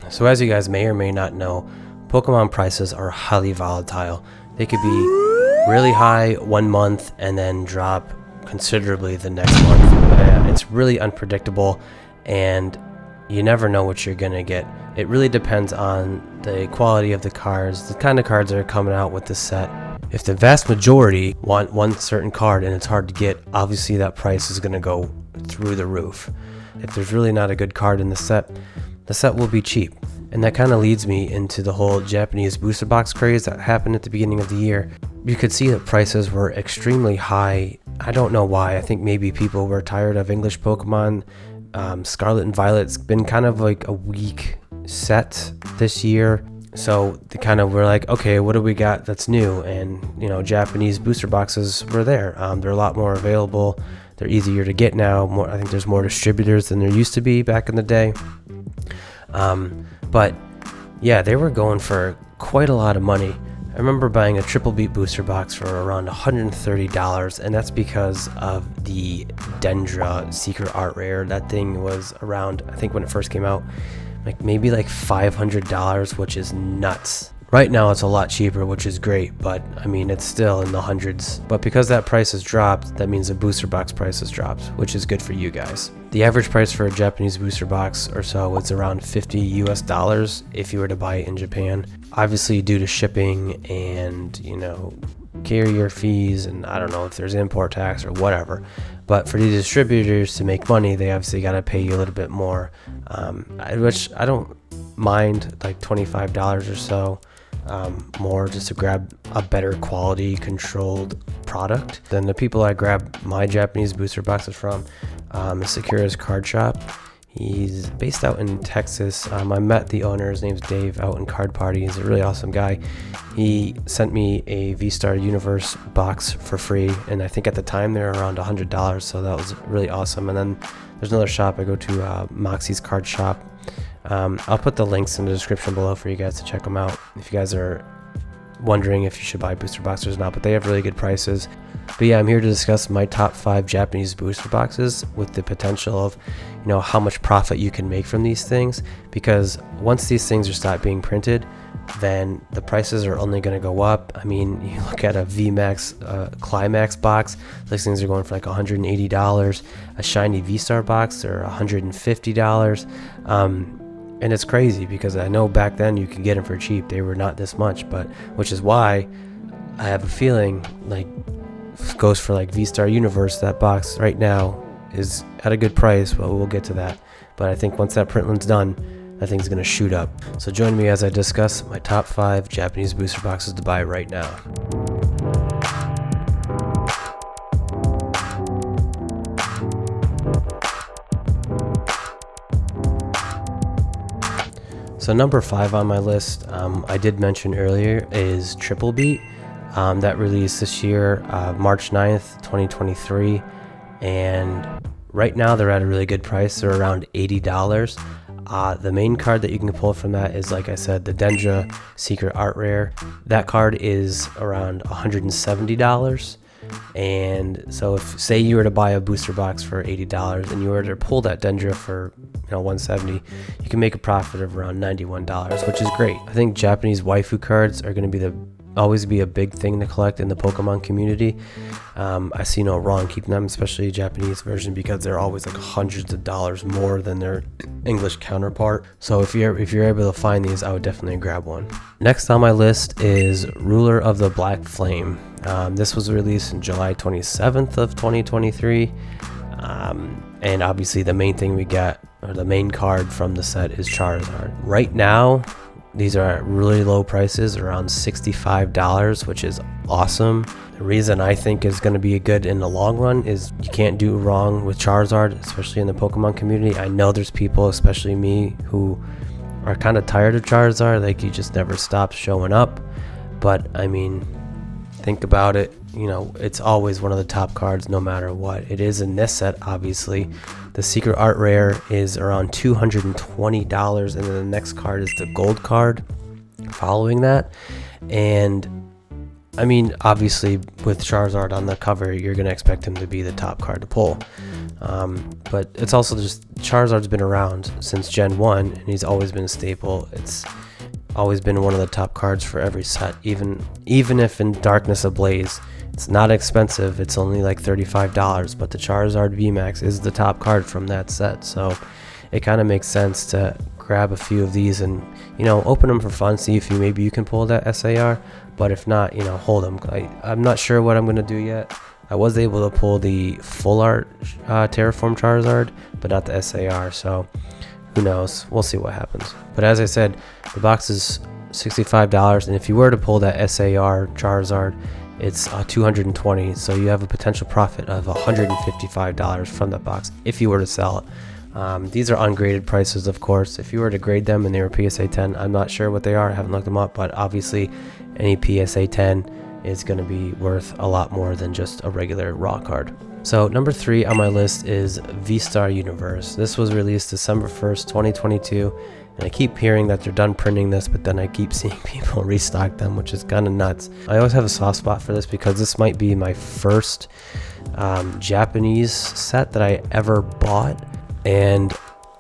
So as you guys may or may not know, Pokemon prices are highly volatile. They could be really high one month and then drop considerably the next month. It's really unpredictable, and you never know what you're gonna get. It really depends on the quality of the cards, the kind of cards that are coming out with the set. If the vast majority want one certain card and it's hard to get, obviously that price is gonna go through the roof. If there's really not a good card in the set will be cheap. And that kind of leads me into the whole Japanese booster box craze that happened at the beginning of the year. You could see that prices were extremely high. I don't know why. I think maybe people were tired of English Pokemon. Scarlet and Violet's been kind of like a weak set this year. So they kind of were like, okay, what do we got that's new? And, Japanese booster boxes were there. They're a lot more available. They're easier to get now. I think there's more distributors than there used to be back in the day. But yeah, they were going for quite a lot of money. I remember buying a Triple Beat booster box for around $130, and that's because of the Dendra Secret Art Rare. That thing was around, I think when it first came out, maybe $500, which is nuts. Right now it's a lot cheaper, which is great, but I mean, it's still in the hundreds. But because that price has dropped, that means the booster box price has dropped, which is good for you guys. The average price for a Japanese booster box or so is around $50 US if you were to buy it in Japan. Obviously due to shipping and, carrier fees, and I don't know if there's import tax or whatever. But for the distributors to make money, they obviously got to pay you a little bit more, which I don't mind, like $25 or so. More just to grab a better quality controlled product than the people I grab my Japanese booster boxes from. Sakuras card shop. He's based out in Texas. I met the owner. His name's Dave out in Card Party. He's a really awesome guy. He sent me a VSTAR Universe box for free, and I think at the time they were around $100, so that was really awesome. And then there's another shop I go to, Moxie's card shop. I'll put the links in the description below for you guys to check them out if you guys are wondering if you should buy booster boxes or not, but they have really good prices. But yeah, I'm here to discuss my top 5 Japanese booster boxes with the potential of, how much profit you can make from these things, because once these things are stopped being printed, then the prices are only going to go up. I mean, you look at a VMAX Climax box, these things are going for $180. A shiny V-Star box, they're $150. And it's crazy because I know back then you could get them for cheap. They were not this much, but which is why I have a feeling goes for VSTAR Universe. That box right now is at a good price, but we'll get to that. But I think once that print run's done, that thing's gonna shoot up. So join me as I discuss my top 5 Japanese booster boxes to buy right now. So number 5 on my list, I did mention earlier, is Triple Beat. That released this year, March 9th, 2023. And right now they're at a really good price. They're around $80. The main card that you can pull from that is, like I said, the Dendra Secret Art Rare. That card is around $170. And so if, say you were to buy a booster box for $80 and you were to pull that Dendra for $170, you can make a profit of around $91, which is great. I think Japanese waifu cards are going to always be a big thing to collect in the Pokemon community. I see no wrong keeping them, especially a Japanese version, because they're always hundreds of dollars more than their English counterpart. So if you're able to find these, I would definitely grab one. Next on my list is Ruler of the Black Flame. This was released on July 27th of 2023. And obviously the main thing we got, or the main card from the set, is Charizard. Right now, these are at really low prices, around $65, which is awesome. The reason I think is going to be good in the long run is you can't do wrong with Charizard, especially in the Pokemon community. I know there's people, especially me, who are kind of tired of Charizard. He just never stops showing up. But I mean, think about it. It's always one of the top cards no matter what. It is in this set, obviously. The Secret Art Rare is around $220, and then the next card is the gold card following that. And I mean, obviously with Charizard on the cover, you're going to expect him to be the top card to pull. But it's also just Charizard's been around since Gen 1, and he's always been a staple. It's always been one of the top cards for every set, even if in Darkness Ablaze. It's not expensive, it's only like $35, but the Charizard VMAX is the top card from that set, so it kind of makes sense to grab a few of these and, you know, open them for fun, see if maybe you can pull that SAR, but if not, you know, hold them. I'm not sure what I'm going to do yet. I was able to pull the full art Terraform Charizard, but not the SAR, so who knows, we'll see what happens. But as I said, the box is $65, and if you were to pull that SAR Charizard, it's $220, so you have a potential profit of $155 from that box if you were to sell it. These are ungraded prices, of course. If you were to grade them and they were PSA 10, I'm not sure what they are, I haven't looked them up, but obviously any PSA 10 is going to be worth a lot more than just a regular raw card. So number 3 on my list is VSTAR Universe. This was released December 1st, 2022. And I keep hearing that they're done printing this, but then I keep seeing people restock them, which is kind of nuts. I always have a soft spot for this because this might be my first Japanese set that I ever bought. And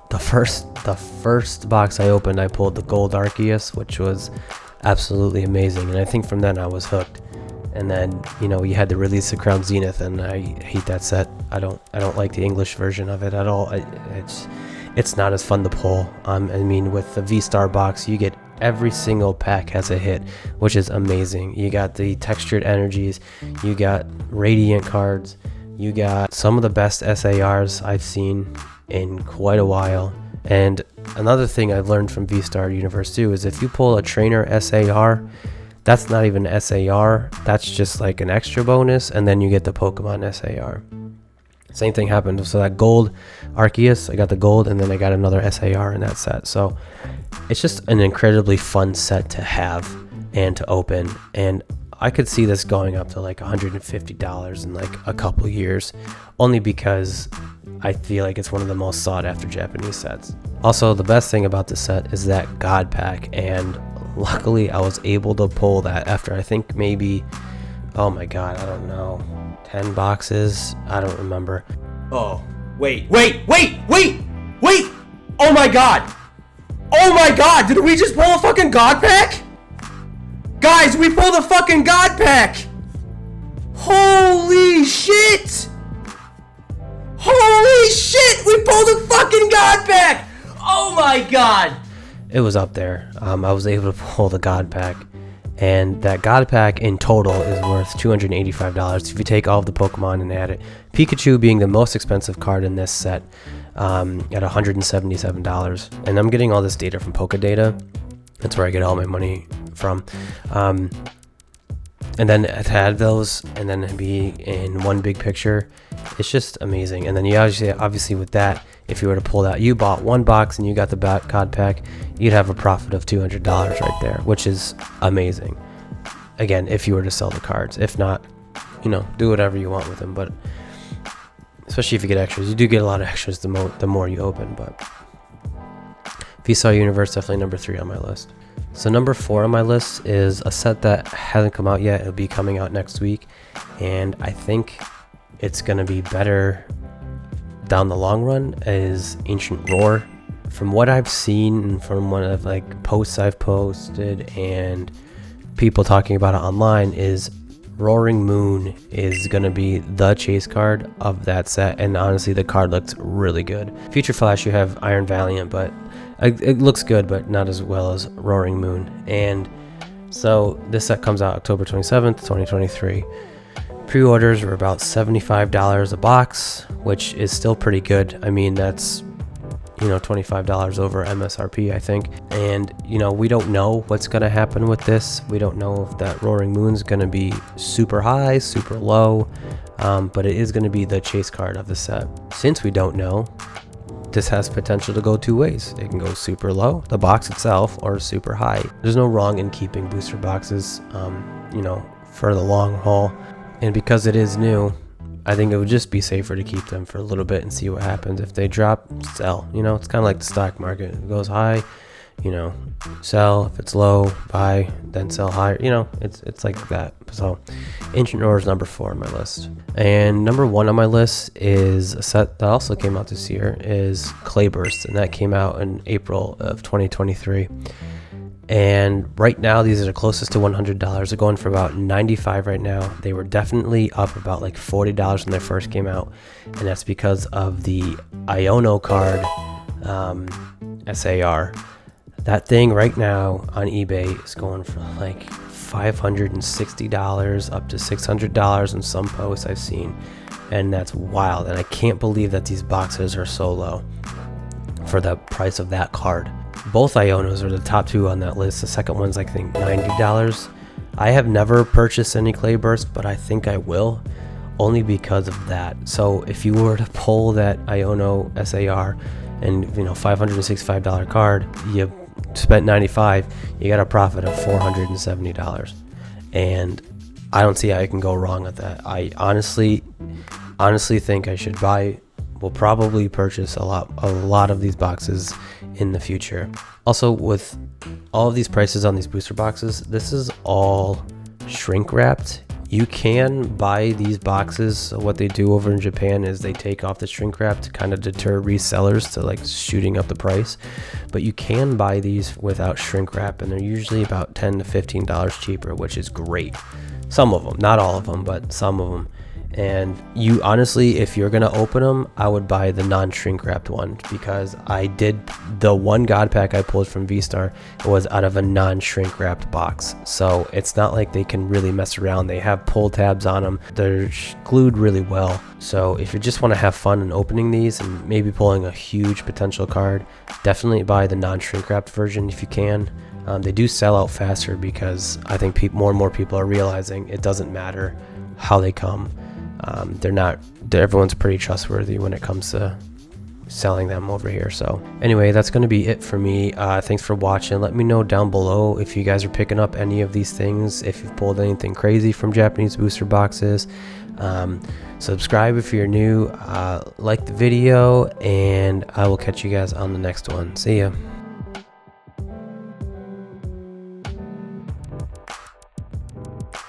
the first box I opened, I pulled the Gold Arceus, which was absolutely amazing. And I think from then I was hooked. And then, you know, you had the release of Crown Zenith, and I hate that set. I don't like the English version of it at all. It's not as fun to pull. I mean, with the VSTAR box, you get every single pack has a hit, which is amazing. You got the textured energies, you got radiant cards, you got some of the best SARs I've seen in quite a while. And another thing I've learned from VSTAR Universe too is if you pull a trainer SAR, that's not even SAR, that's just like an extra bonus, and then you get the Pokemon SAR. Same thing happened. So that Gold Arceus, I got the gold, and then I got another SAR in that set. So it's just an incredibly fun set to have and to open. And I could see this going up to like $150 in like a couple years, only because I feel like it's one of the most sought after Japanese sets. Also, the best thing about this set is that God Pack, and luckily I was able to pull that after I think maybe, oh my god, I don't know, 10 boxes? I don't remember. Oh, wait! Oh my god! Oh my god! Did we just pull a fucking God Pack? Guys, we pulled a fucking God Pack! Holy shit! Holy shit! We pulled a fucking God Pack! Oh my god! It was up there. I was able to pull the God Pack. And that God Pack in total is worth $285 if you take all of the Pokemon and add it. Pikachu being the most expensive card in this set at $177. And I'm getting all this data from Pokedata. That's where I get all my money from. And then to add those and then be in one big picture, it's just amazing. And then you obviously with that, if you were to pull that, you bought one box and you got the God Pack, you'd have a profit of $200 right there, which is amazing. Again, if you were to sell the cards. If not, you know, do whatever you want with them. But especially if you get extras, you do get a lot of extras the more you open. But VSTAR Universe, definitely number 3 on my list. So number 4 on my list is a set that hasn't come out yet. It'll be coming out next week, and I think it's gonna be better down the long run. Is Ancient Roar. From what I've seen and from one of like posts I've posted and people talking about it online, is Roaring Moon is gonna be the chase card of that set, and honestly the card looks really good. Future Flash, you have Iron Valiant, but it looks good, but not as well as Roaring Moon. And so this set comes out October 27th, 2023. Pre-orders were about $75 a box, which is still pretty good. I mean, that's, you know, $25 over MSRP, I think. And, you know, we don't know what's going to happen with this. We don't know if that Roaring Moon's going to be super high, super low, but it is going to be the chase card of the set. Since we don't know, this has potential to go two ways. It can go super low, the box itself, or super high. There's no wrong in keeping booster boxes, you know, for the long haul. And because it is new, I think it would just be safer to keep them for a little bit and see what happens. If they drop, sell. You know, it's kind of like the stock market. If it goes high, you know, sell. If it's low, buy, then sell higher. You know, it's like that. So Ancient Roar is number 4 on my list. And number 1 on my list is a set that also came out this year, is Clayburst, and that came out in April of 2023. And right now, these are the closest to $100. They're going for about $95 right now. They were definitely up about like $40 when they first came out, and that's because of the Iono card, SAR. That thing right now on eBay is going for like $560 up to $600 in some posts I've seen, and that's wild. And I can't believe that these boxes are so low for the price of that card. Both Ionos are the top 2 on that list. The second one's I think $90. I have never purchased any Clayburst, but I think I will, only because of that. So if you were to pull that Iono SAR and $565 card, you spent $95, you got a profit of $470, and I don't see how you can go wrong with that. I honestly think I should will probably purchase a lot of these boxes in the future. Also, with all of these prices on these booster boxes, this is all shrink wrapped. You can buy these boxes. So what they do over in Japan is they take off the shrink wrap to kind of deter resellers to like shooting up the price. But you can buy these without shrink wrap, and they're usually about $10 to $15 cheaper, which is great. Some of them, not all of them, but some of them. And you honestly, if you're gonna open them, I would buy the non-shrink wrapped one, because I did the one God pack I pulled from VSTAR was out of a non-shrink wrapped box, so it's not like they can really mess around. They have pull tabs on them, they're glued really well. So if you just want to have fun in opening these and maybe pulling a huge potential card, definitely buy the non-shrink wrapped version if you can. They do sell out faster because I think more and more people are realizing it doesn't matter how they come. Everyone's pretty trustworthy when it comes to selling them over here. So anyway, that's going to be it for me. Thanks for watching. Let me know down below if you guys are picking up any of these things, if you've pulled anything crazy from Japanese booster boxes. Subscribe if you're new, like the video, and I will catch you guys on the next one. See ya.